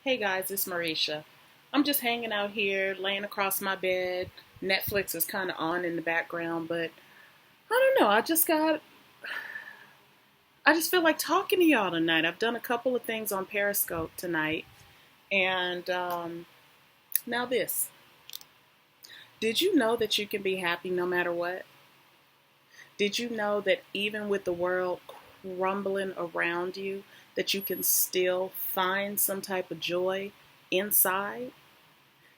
Hey guys, it's Marisha. I'm just hanging out here, laying across my bed. Netflix is kind of on in the background, but I don't know. I just feel like talking to y'all tonight. I've done a couple of things on Periscope tonight, and now this. Did you know that you can be happy no matter what? Did you know that even with the world crumbling around you, that you can still find some type of joy inside?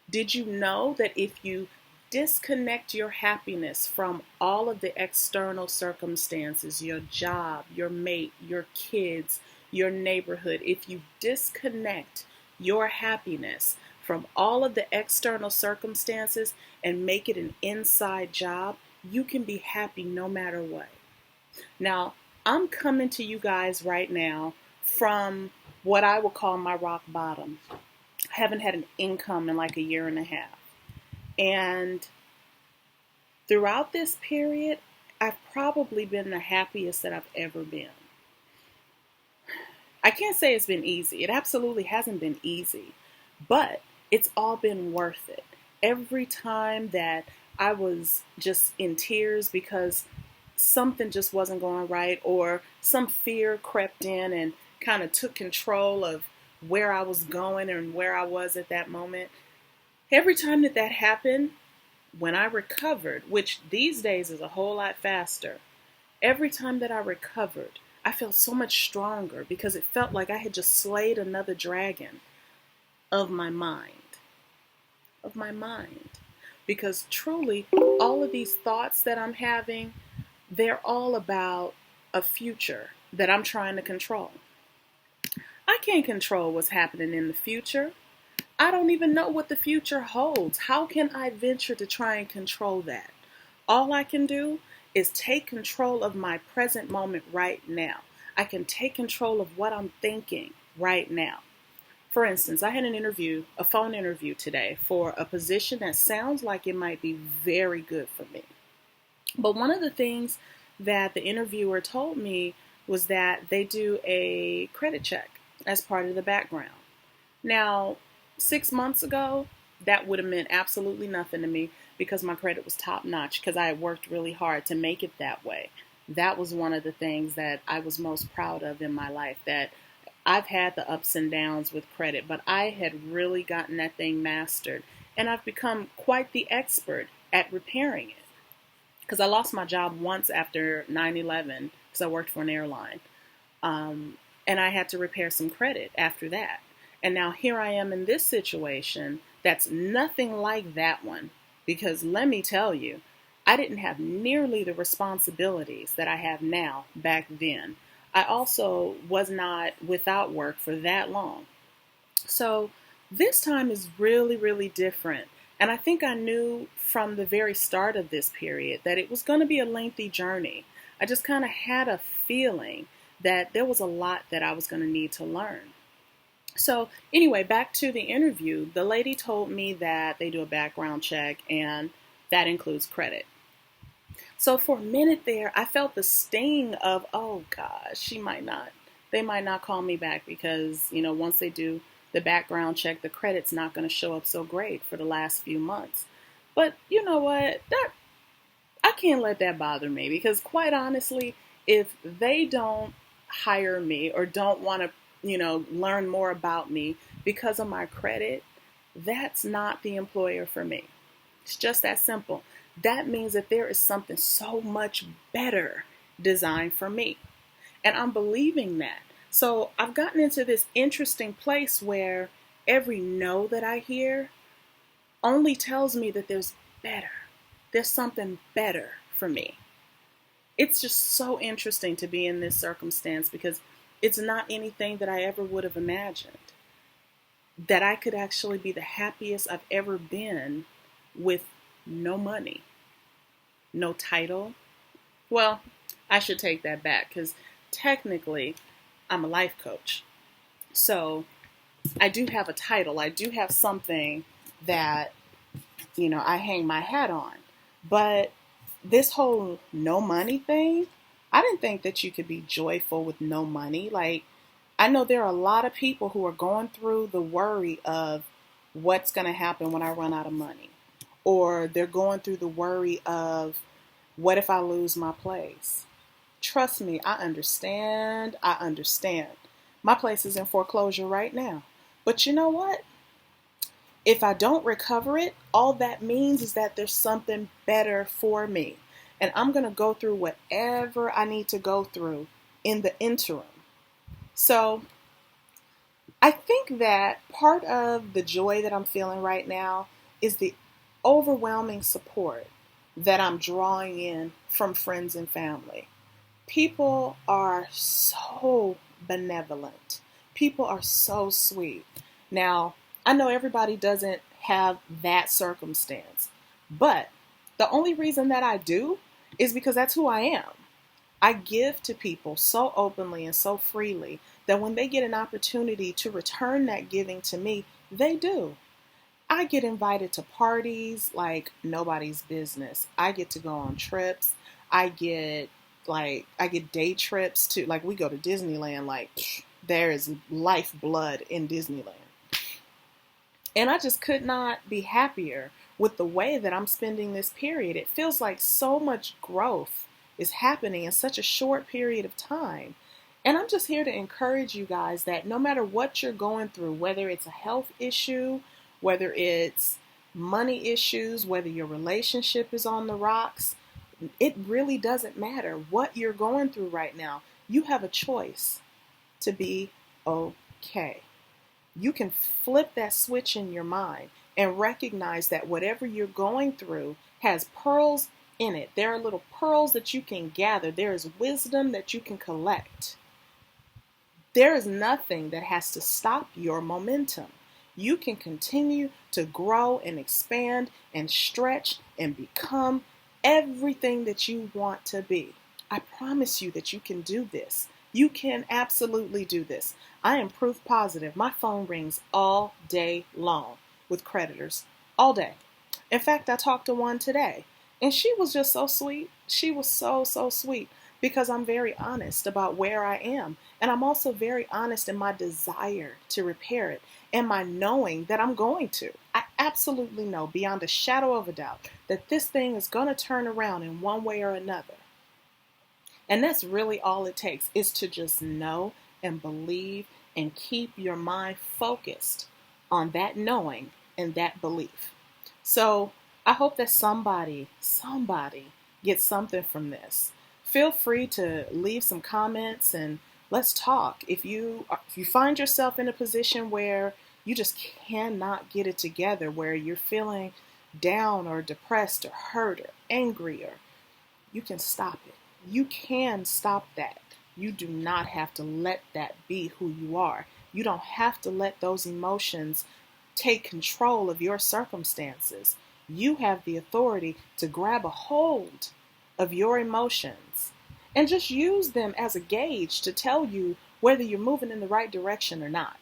Did you know that if you disconnect your happiness from all of the external circumstances, your job, your mate, your kids, your neighborhood, if you disconnect your happiness from all of the external circumstances and make it an inside job, you can be happy no matter what. Now, I'm coming to you guys right now from what I would call my rock bottom. I haven't had an income in like a year and a half. And throughout this period, I've probably been the happiest that I've ever been. I can't say it's been easy. It absolutely hasn't been easy, but it's all been worth it. Every time that I was just in tears because something just wasn't going right, or some fear crept in and kind of took control of where I was going and where I was at that moment. Every time that happened, when I recovered, which these days is a whole lot faster, every time that I recovered, I felt so much stronger because it felt like I had just slayed another dragon of my mind. Of my mind. Because truly, all of these thoughts that I'm having, they're all about a future that I'm trying to control. I can't control what's happening in the future. I don't even know what the future holds. How can I venture to try and control that? All I can do is take control of my present moment right now. I can take control of what I'm thinking right now. For instance, I had a phone interview today for a position that sounds like it might be very good for me. But one of the things that the interviewer told me was that they do a credit check as part of the background. Now, 6 months ago, that would have meant absolutely nothing to me because my credit was top notch because I had worked really hard to make it that way. That was one of the things that I was most proud of in my life, that I've had the ups and downs with credit, but I had really gotten that thing mastered. And I've become quite the expert at repairing it. Because I lost my job once after 9/11 because I worked for an airline. And I had to repair some credit after that. And now here I am in this situation that's nothing like that one. Because let me tell you, I didn't have nearly the responsibilities that I have now back then. I also was not without work for that long. So this time is really, really different. And I think I knew from the very start of this period that it was going to be a lengthy journey. I just kind of had a feeling that there was a lot that I was going to need to learn. So anyway, back to the interview, the lady told me that they do a background check and that includes credit. So for a minute there, I felt the sting of, oh gosh, they might not call me back because, once they do the background check, the credit's not going to show up so great for the last few months. But you know what? I can't let that bother me because quite honestly, if they don't hire me or don't want to, learn more about me because of my credit, that's not the employer for me. It's just that simple. That means that there is something so much better designed for me. And I'm believing that. So I've gotten into this interesting place where every no that I hear only tells me that there's better. There's something better for me. It's just so interesting to be in this circumstance because it's not anything that I ever would have imagined. That I could actually be the happiest I've ever been with no money, no title. Well, I should take that back because technically I'm a life coach. So I do have a title. I do have something that, I hang my hat on. But this whole no money thing, I didn't think that you could be joyful with no money. Like, I know there are a lot of people who are going through the worry of what's going to happen when I run out of money, or they're going through the worry of what if I lose my place. Trust me, I understand. I understand. My place is in foreclosure right now. But you know what? If I don't recover it, all that means is that there's something better for me. And I'm going to go through whatever I need to go through in the interim. So I think that part of the joy that I'm feeling right now is the overwhelming support that I'm drawing in from friends and family. People are so benevolent. People are so sweet. Now, I know everybody doesn't have that circumstance, but the only reason that I do is because that's who I am. I give to people so openly and so freely that when they get an opportunity to return that giving to me, they do. I get invited to parties like nobody's business. I get to go on trips. I get I get day trips to, like, we go to Disneyland, like there is lifeblood in Disneyland. And I just could not be happier with the way that I'm spending this period. It feels like so much growth is happening in such a short period of time. And I'm just here to encourage you guys that no matter what you're going through, whether it's a health issue, whether it's money issues, whether your relationship is on the rocks, it really doesn't matter what you're going through right now. You have a choice to be okay. You can flip that switch in your mind and recognize that whatever you're going through has pearls in it. There are little pearls that you can gather. There is wisdom that you can collect. There is nothing that has to stop your momentum. You can continue to grow and expand and stretch and become everything that you want to be. I promise you that you can do this. You can absolutely do this. I am proof positive. My phone rings all day long with creditors, all day. In fact, I talked to one today, and she was just so sweet. She was so sweet, because I'm very honest about where I am. And I'm also very honest in my desire to repair it and my knowing that I'm going to. I absolutely know beyond a shadow of a doubt that this thing is going to turn around in one way or another. And that's really all it takes, is to just know and believe and keep your mind focused on that knowing and that belief. So I hope that somebody gets something from this. Feel free to leave some comments and let's talk. If you find yourself in a position where you just cannot get it together, where you're feeling down or depressed or hurt or angry, or you can stop it. You can stop that. You do not have to let that be who you are. You don't have to let those emotions take control of your circumstances. You have the authority to grab a hold of your emotions and just use them as a gauge to tell you whether you're moving in the right direction or not.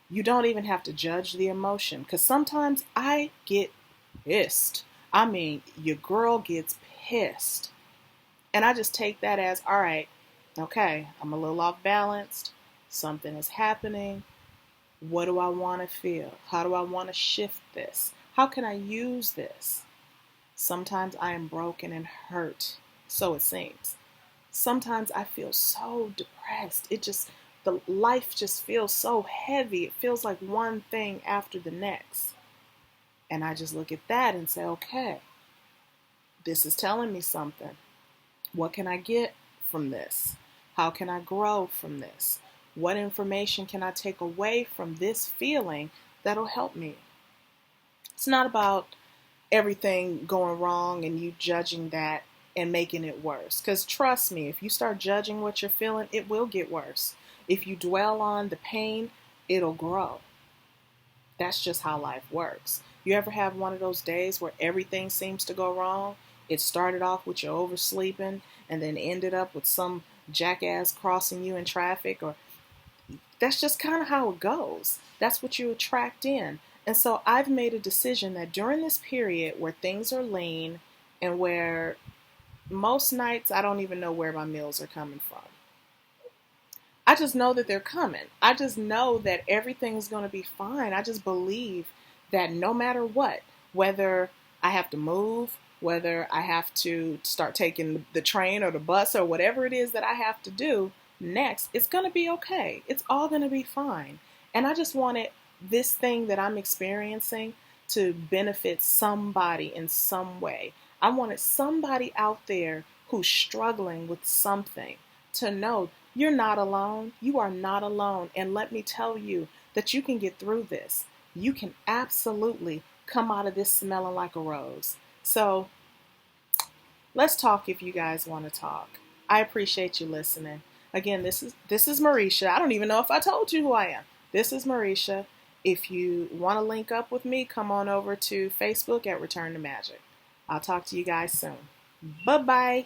You don't even have to judge the emotion, because sometimes I get pissed. I mean, your girl gets pissed. And I just take that as, all right, okay, I'm a little off balanced. Something is happening. What do I want to feel? How do I want to shift this? How can I use this? Sometimes I am broken and hurt, so it seems. Sometimes I feel so depressed. The life just feels so heavy. It feels like one thing after the next. And I just look at that and say, okay, this is telling me something. What can I get from this? How can I grow from this? What information can I take away from this feeling that'll help me? It's not about everything going wrong and you judging that and making it worse. Because trust me, if you start judging what you're feeling, it will get worse. If you dwell on the pain, it'll grow. That's just how life works. You ever have one of those days where everything seems to go wrong? It started off with you oversleeping and then ended up with some jackass crossing you in traffic, or that's just kind of how it goes. That's what you attract in. And so I've made a decision that during this period where things are lean and where most nights I don't even know where my meals are coming from, I just know that they're coming. I just know that everything's going to be fine. I just believe that no matter what, whether I have to move, whether I have to start taking the train or the bus or whatever it is that I have to do next, it's going to be okay. It's all going to be fine. And I just wanted this thing that I'm experiencing to benefit somebody in some way. I wanted somebody out there who's struggling with something to know you're not alone. You are not alone. And let me tell you that you can get through this. You can absolutely come out of this smelling like a rose. So let's talk if you guys want to talk. I appreciate you listening. Again, this is Marisha. I don't even know if I told you who I am. This is Marisha. If you want to link up with me, come on over to Facebook at Return to Magic. I'll talk to you guys soon. Bye-bye.